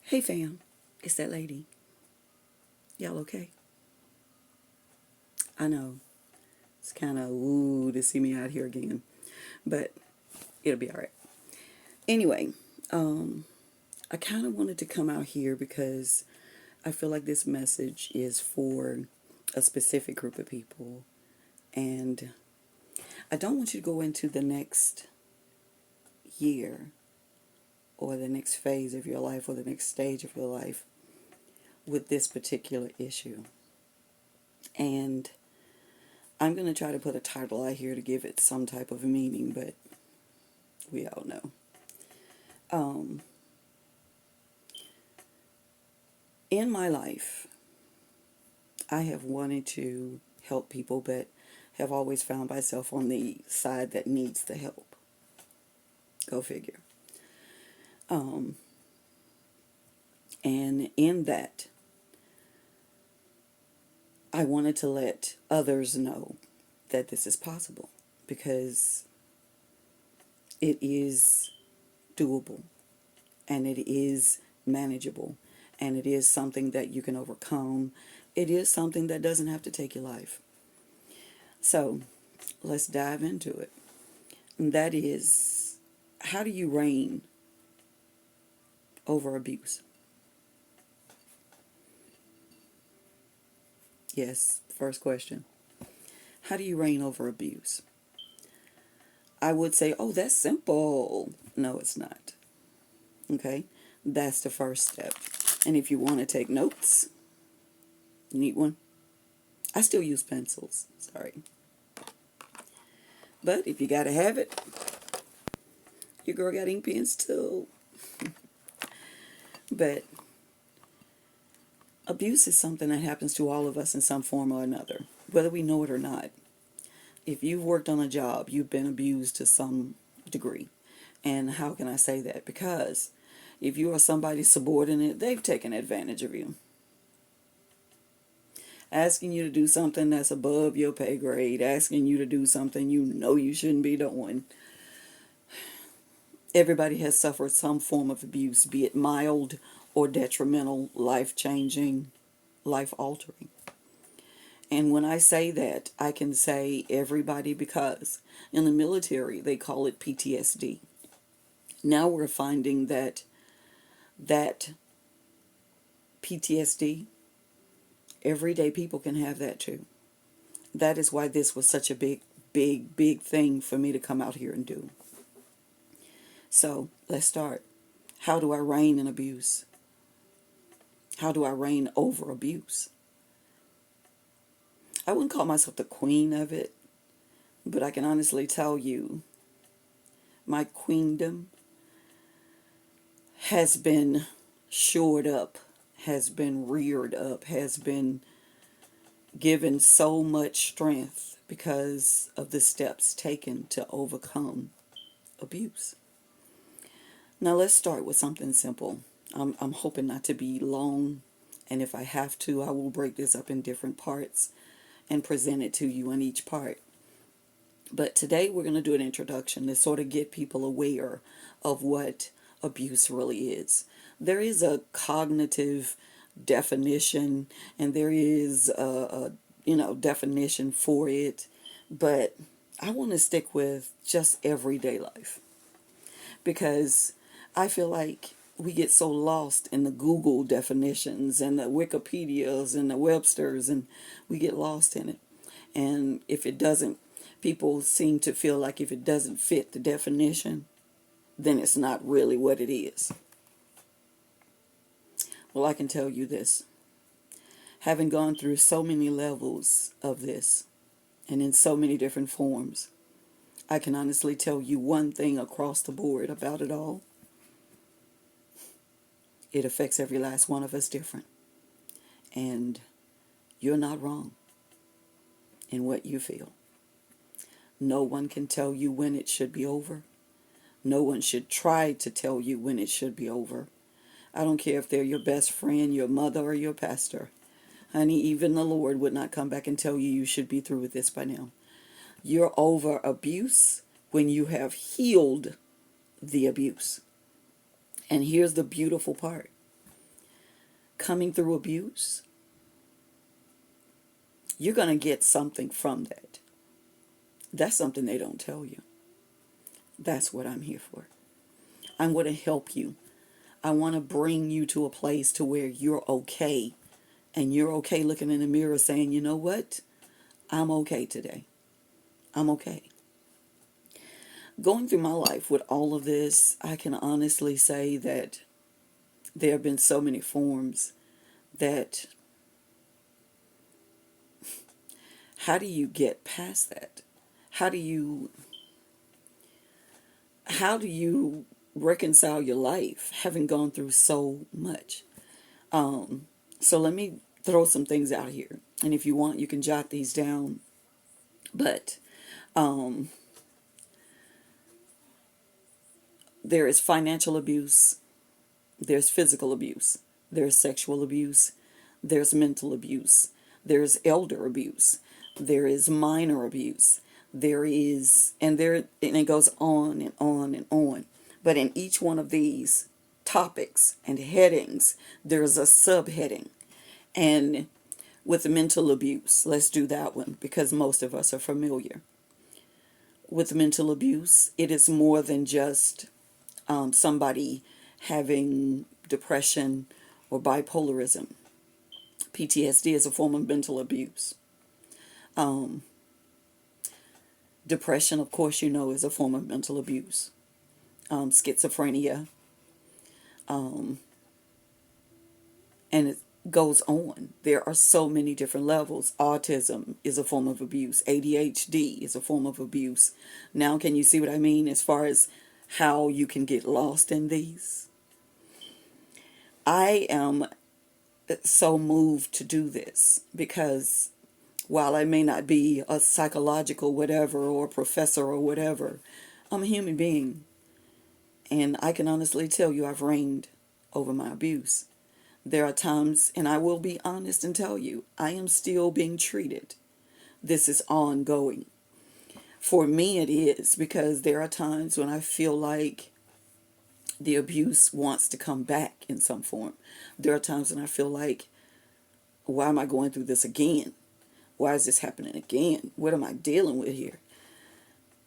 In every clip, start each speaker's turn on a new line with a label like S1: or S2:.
S1: Hey fam, it's that lady. Y'all okay? I know it's kind of ooh to see me out here again, but it'll be all right. Anyway, I kind of wanted to come out here because I feel like this message is for a specific group of people, and I don't want you to go into the next year or the next phase of your life or the next stage of your life with this particular issue. And I'm going to try to put a title out here to give it some type of meaning, but we all know. In my life, I have wanted to help people, but have always found myself on the side that needs the help. Go figure. And in that, I wanted to let others know that this is possible because it is doable and it is manageable and it is something that you can overcome. It is something that doesn't have to take your life. So let's dive into it. And that is, how do you reign over abuse? Yes, first question. How do you reign over abuse? I would say, oh, that's simple. No, it's not. Okay? That's the first step. And if you want to take notes, you need one. I still use pencils. Sorry. But if you got to have it, your girl got ink pens too. But abuse is something that happens to all of us in some form or another, whether we know it or not. If you've worked on a job, you've been abused to some degree. And how can I say that? Because if you are somebody's subordinate, they've taken advantage of you. Asking you to do something that's above your pay grade, asking you to do something you know you shouldn't be doing. Everybody has suffered some form of abuse, be it mild or detrimental, life-changing, life-altering. And when I say that, I can say everybody because in the military, they call it PTSD. Now we're finding that PTSD, everyday people can have that too. That is why this was such a big thing for me to come out here and do. So let's start. How do I reign in abuse? How do I reign over abuse? I wouldn't call myself the queen of it, but I can honestly tell you my queendom has been shored up, has been reared up, has been given so much strength because of the steps taken to overcome abuse. Now let's start with something simple. I'm hoping not to be long, and if I have to, I will break this up in different parts and present it to you in each part. But today we're going to do an introduction to sort of get people aware of what abuse really is. There is a cognitive definition and there is a definition for it, but I want to stick with just everyday life because I feel like we get so lost in the Google definitions and the Wikipedias and the Websters, and we get lost in it. And if it doesn't, people seem to feel like if it doesn't fit the definition, then it's not really what it is. Well, I can tell you this. Having gone through so many levels of this and in so many different forms, I can honestly tell you one thing across the board about it all. It affects every last one of us different. And you're not wrong in what you feel. No one can tell you when it should be over. No one should try to tell you when it should be over. I don't care if they're your best friend, your mother, or your pastor. Honey, even the Lord would not come back and tell you you should be through with this by now. You're over abuse when you have healed the abuse. And here's the beautiful part. coming through abuse, you're going to get something from that. That's something they don't tell you. That's what I'm here for. I'm going to help you. I want to bring you to a place to where you're okay. And you're okay looking in the mirror saying, you know what? I'm okay today. I'm okay. Going through my life with all of this, I can honestly say that there have been so many forms that, how do you get past that? How do you reconcile your life having gone through so much? So let me throw some things out here. And if you want, you can jot these down. But there is financial abuse, there's physical abuse, there's sexual abuse, there's mental abuse, there's elder abuse, there is minor abuse, and it goes on and on and on. But in each one of these topics and headings, there's a subheading. And with mental abuse, let's do that one because most of us are familiar. With mental abuse, it is more than just somebody having depression or bipolarism. PTSD is a form of mental abuse. Depression, of course, is a form of mental abuse. Schizophrenia, and it goes on. There are so many different levels. Autism is a form of abuse. ADHD is a form of abuse. Now, can you see what I mean as far as how you can get lost in these? I am so moved to do this because while I may not be a psychological whatever or a professor or whatever, I'm a human being. And I can honestly tell you I've reigned over my abuse. There are times, and I will be honest and tell you, I am still being treated. This is ongoing. For me it is, because there are times when I feel like the abuse wants to come back in some form. There are times when I feel like, why am I going through this again? Why is this happening again? What am I dealing with here?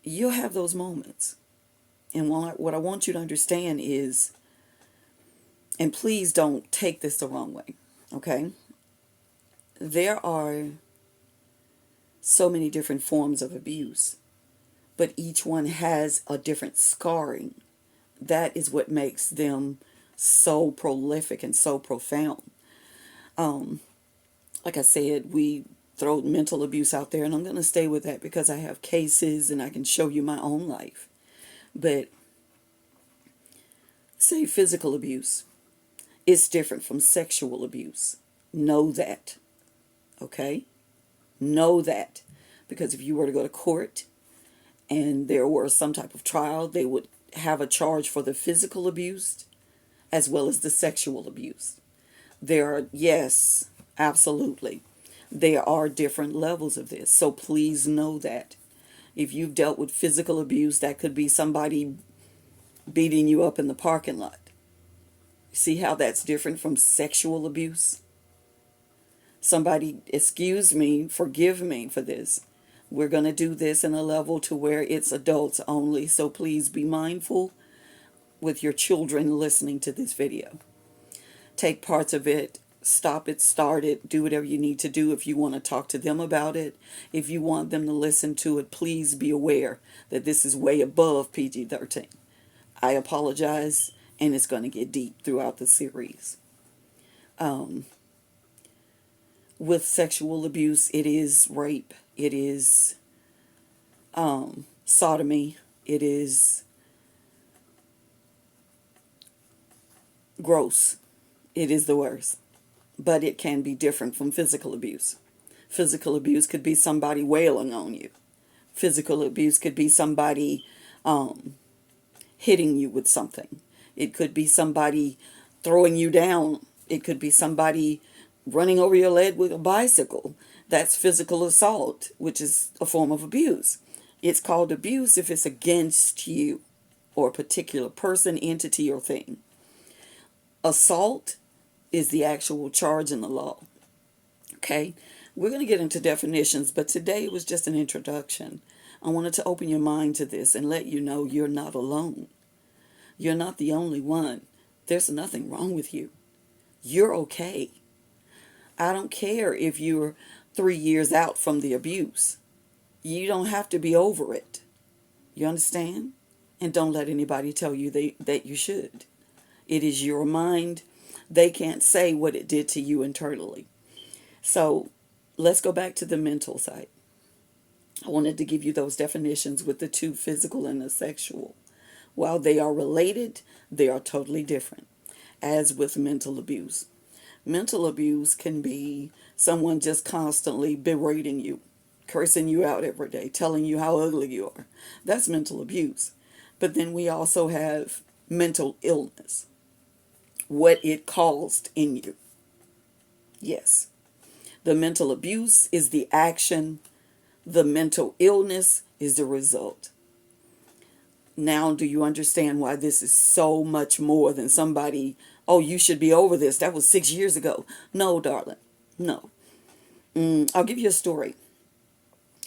S1: You'll have those moments. And what I want you to understand is, and please don't take this the wrong way, okay? There are so many different forms of abuse, but each one has a different scarring. That is what makes them so prolific and so profound. Like I said, we throw mental abuse out there, and I'm going to stay with that because I have cases and I can show you my own life. But say physical abuse is different from sexual abuse. Know that. Okay? Know that. Because if you were to go to court and there were some type of trial, they would have a charge for the physical abuse as well as the sexual abuse. Yes, absolutely. There are different levels of this. So please know that. If you've dealt with physical abuse, that could be somebody beating you up in the parking lot. See how that's different from sexual abuse? Somebody, excuse me, forgive me for this. We're going to do this in a level to where it's adults only. So please be mindful with your children listening to this video. Take parts of it. Stop it, start it, do whatever you need to do if you want to talk to them about it. If you want them to listen to it, please be aware that this is way above PG-13. I apologize, and it's going to get deep throughout the series. With sexual abuse, it is rape, it is sodomy, it is gross, it is the worst. But it can be different from physical abuse. Physical abuse could be somebody wailing on you. Physical abuse could be somebody hitting you with something. It could be somebody throwing you down. It could be somebody running over your leg with a bicycle. That's physical assault, which is a form of abuse. It's called abuse if it's against you or a particular person, entity, or thing. Assault is the actual charge in the law. Okay? We're going to get into definitions, but today was just an introduction. I wanted to open your mind to this and let you know you're not alone. You're not the only one. There's nothing wrong with you. You're okay. I don't care if you're 3 years out from the abuse. You don't have to be over it. You understand? And don't let anybody tell you that you should. It is your mind. They can't say what it did to you internally. So let's go back to the mental side. I wanted to give you those definitions with the two, physical and the sexual. While they are related, they are totally different, as with mental abuse. Mental abuse can be someone just constantly berating you, cursing you out every day, telling you how ugly you are. That's mental abuse. But then we also have mental illness, what it caused in you. Yes. The mental abuse is the action. The mental illness is the result. Now, do you understand why this is so much more than somebody, oh, you should be over this. That was 6 years ago. No, darling. No. I'll give you a story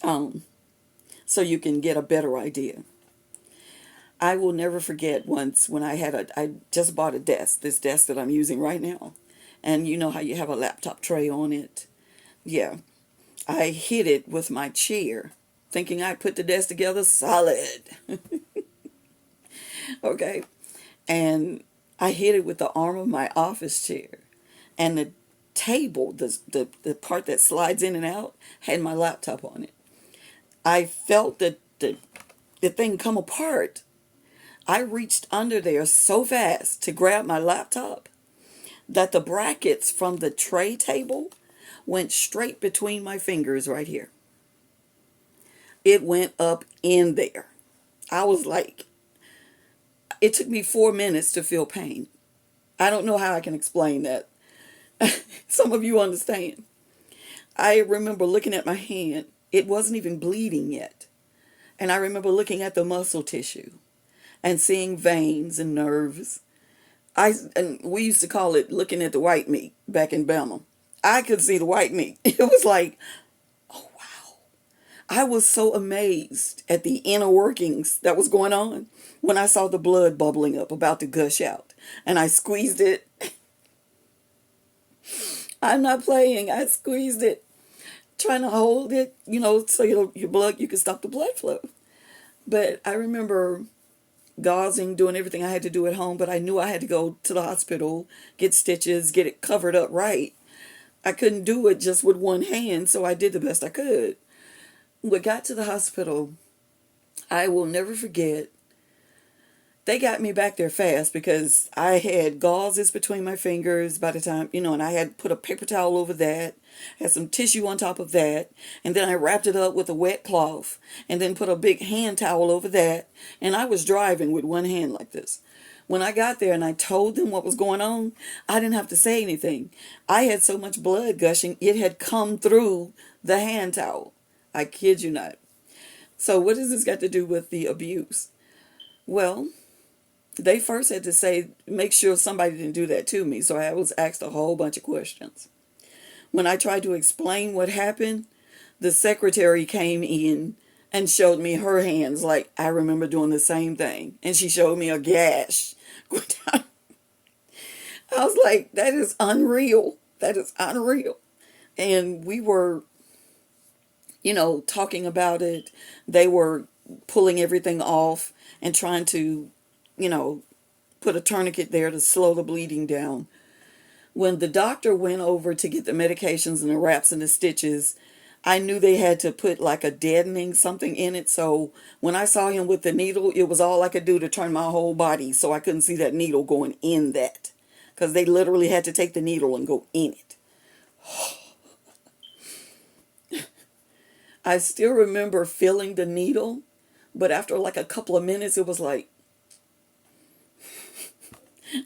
S1: so you can get a better idea. I will never forget once when I just bought a desk, this desk that I'm using right now. And you know how you have a laptop tray on it? Yeah. I hit it with my chair, thinking I put the desk together solid. Okay. And I hit it with the arm of my office chair. And the table, the part that slides in and out, had my laptop on it. I felt the thing come apart. I reached under there so fast to grab my laptop that the brackets from the tray table went straight between my fingers right here. It went up in there. I was like, it took me 4 minutes to feel pain. I don't know how I can explain that. Some of you understand. I remember looking at my hand. It wasn't even bleeding yet. And I remember looking at the muscle tissue and seeing veins and nerves. And we used to call it looking at the white meat back in Bama. I could see the white meat. It was like, oh wow. I was so amazed at the inner workings that was going on when I saw the blood bubbling up, about to gush out. And I squeezed it. I'm not playing. I squeezed it, trying to hold it, so your blood, you can stop the blood flow. But I remember gauzing, doing everything I had to do at home, but I knew I had to go to the hospital, get stitches, get it covered up right. I couldn't do it just with one hand, so I did the best I could. When I got to the hospital, I will never forget, they got me back there fast because I had gauzes between my fingers by the time, and I had put a paper towel over that, had some tissue on top of that, and then I wrapped it up with a wet cloth, and then put a big hand towel over that, and I was driving with one hand like this. When I got there and I told them what was going on, I didn't have to say anything. I had so much blood gushing, it had come through the hand towel. I kid you not. So what does this got to do with the abuse? Well, they first had to say, make sure somebody didn't do that to me. So I was asked a whole bunch of questions. When I tried to explain what happened, the secretary came in and showed me her hands, like, I remember doing the same thing. And she showed me a gash. I was like, that is unreal. That is unreal. And we were, talking about it. They were pulling everything off and trying to, put a tourniquet there to slow the bleeding down. When the doctor went over to get the medications and the wraps and the stitches, I knew they had to put like a deadening something in it. So when I saw him with the needle, it was all I could do to turn my whole body so I couldn't see that needle going in that. Because they literally had to take the needle and go in it. I still remember feeling the needle, but after like a couple of minutes, it was like,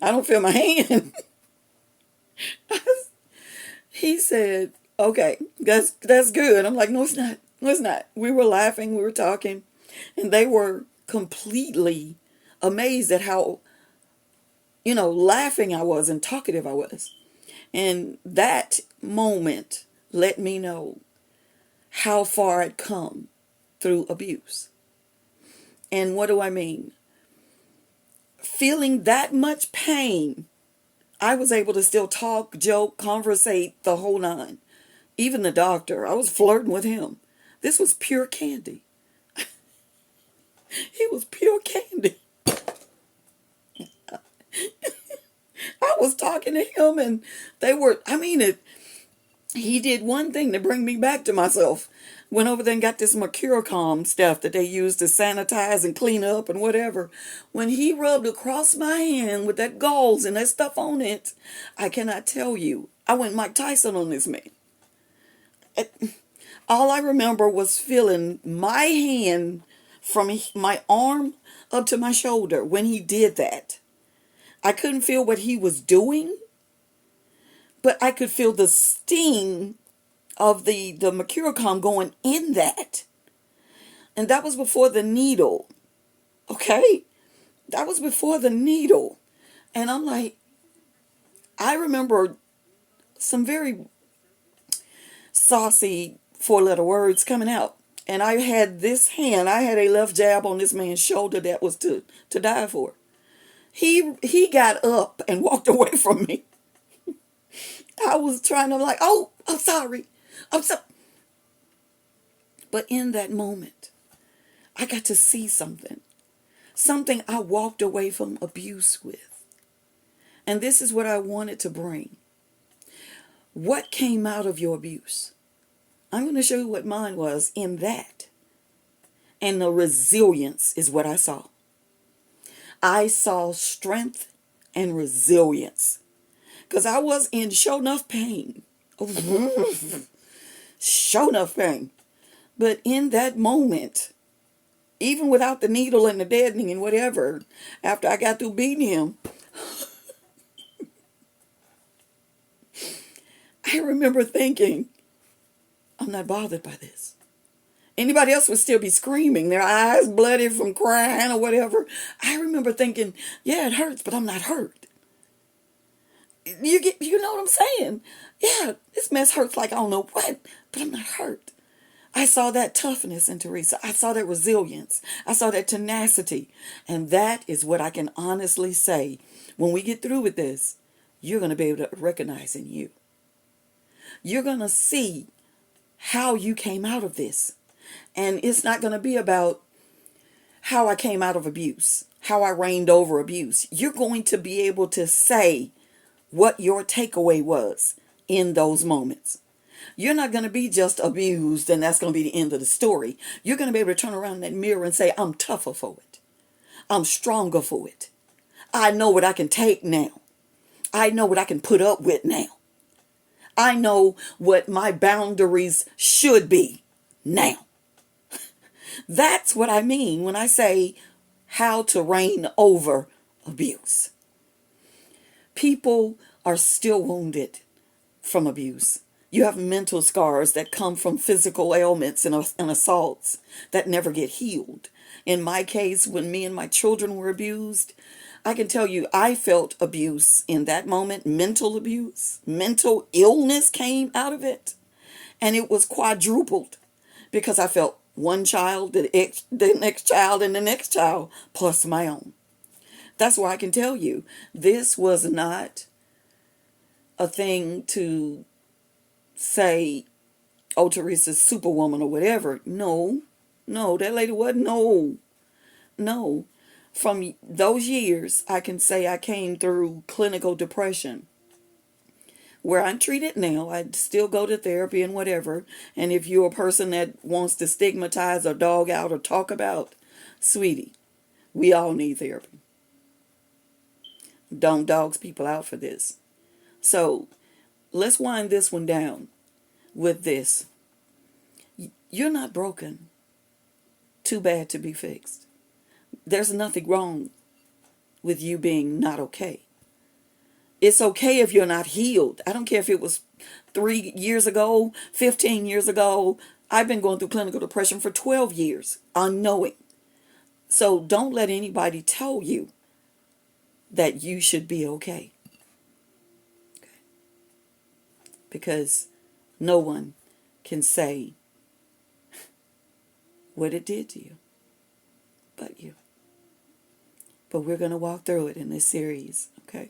S1: I don't feel my hand. He said, okay, that's good. I'm like, no, it's not. No, it's not. We were laughing, we were talking, and they were completely amazed at how, laughing I was and talkative I was. And that moment let me know how far I'd come through abuse. And what do I mean? Feeling that much pain, I was able to still talk, joke, conversate, the whole nine. Even the doctor, I was flirting with him. This was pure candy. He was pure candy. I was talking to him and they were, I mean, he did one thing to bring me back to myself. Went over there and got this Mercurochrome stuff that they use to sanitize and clean up and whatever. When he rubbed across my hand with that gauze and that stuff on it, I cannot tell you. I went Mike Tyson on this man. All I remember was feeling my hand from my arm up to my shoulder when he did that. I couldn't feel what he was doing, but I could feel the sting of the Mercurochrome going in that. And that was before the needle. Okay? That was before the needle. And I'm like, I remember some very saucy four-letter words coming out. And I had this hand, I had a left jab on this man's shoulder that was to die for. He got up and walked away from me. I was trying to like, oh, I'm sorry. I'm so. But in that moment, I got to see something. Something I walked away from abuse with. And this is what I wanted to bring. What came out of your abuse? I'm going to show you what mine was in that. And the resilience is what I saw. I saw strength and resilience. Because I was in sure enough pain. Sure enough pain. But in that moment, even without the needle and the deadening and whatever, after I got through beating him, I remember thinking, I'm not bothered by this. Anybody else would still be screaming, their eyes bloody from crying or whatever. I remember thinking, yeah, it hurts, but I'm not hurt. You know what I'm saying? Yeah, this mess hurts like I don't know what, but I'm not hurt. I saw that toughness in Teresa. I saw that resilience. I saw that tenacity. And that is what I can honestly say. When we get through with this, you're going to be able to recognize in you. You're going to see how you came out of this. And it's not going to be about how I came out of abuse, how I reigned over abuse. You're going to be able to say what your takeaway was in those moments. You're not going to be just abused and that's going to be the end of the story. You're going to be able to turn around in that mirror and say, I'm tougher for it. I'm stronger for it. I know what I can take now. I know what I can put up with now. I know what my boundaries should be now. That's what I mean when I say how to reign over abuse. People are still wounded from abuse. You have mental scars that come from physical ailments and assaults that never get healed. In my case, when me and my children were abused, I can tell you I felt abuse in that moment, mental abuse. Mental illness came out of it. And it was quadrupled because I felt one child, the next child, and the next child, plus my own. That's why I can tell you, this was not a thing to say, oh, Teresa's superwoman or whatever. No, that lady wasn't. No. From those years, I can say I came through clinical depression. Where I'm treated now, I still go to therapy and whatever. And if you're a person that wants to stigmatize or dog out or talk about, sweetie, we all need therapy. Don't dogs people out for this. So let's wind this one down with this. You're not broken. Too bad to be fixed. There's nothing wrong with you being not okay. It's okay if you're not healed. I don't care if it was 3 years ago, 15 years ago. I've been going through clinical depression for 12 years, unknowing. So don't let anybody tell you that you should be okay. because no one can say what it did to you but you. But we're going to walk through it in this series, okay?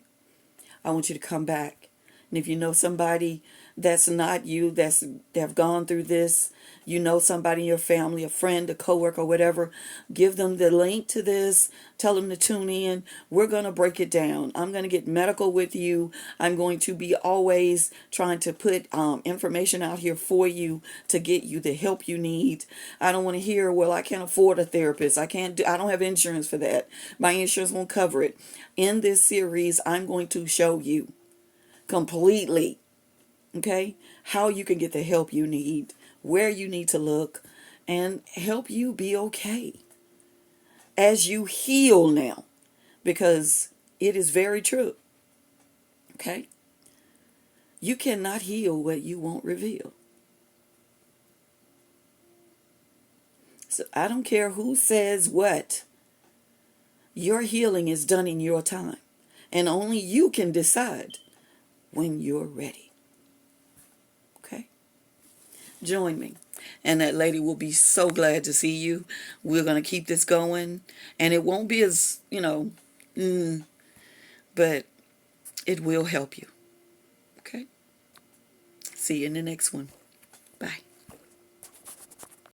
S1: I want you to come back. And if you know somebody that's not you, that have gone through this, you know somebody in your family, a friend, a coworker, whatever, give them the link to this. Tell them to tune in. We're going to break it down. I'm going to get medical with you. I'm going to be always trying to put information out here for you to get you the help you need. I don't want to hear, well, I can't afford a therapist. I don't have insurance for that. My insurance won't cover it. In this series, I'm going to show you completely, okay, how you can get the help you need, where you need to look, and help you be okay as you heal now, because it is very true, okay? You cannot heal what you won't reveal. So I don't care who says what. Your healing is done in your time, and only you can decide when you're ready. Okay? Join me. And that lady will be so glad to see you. We're going to keep this going. And it won't be as, but it will help you. Okay? See you in the next one. Bye.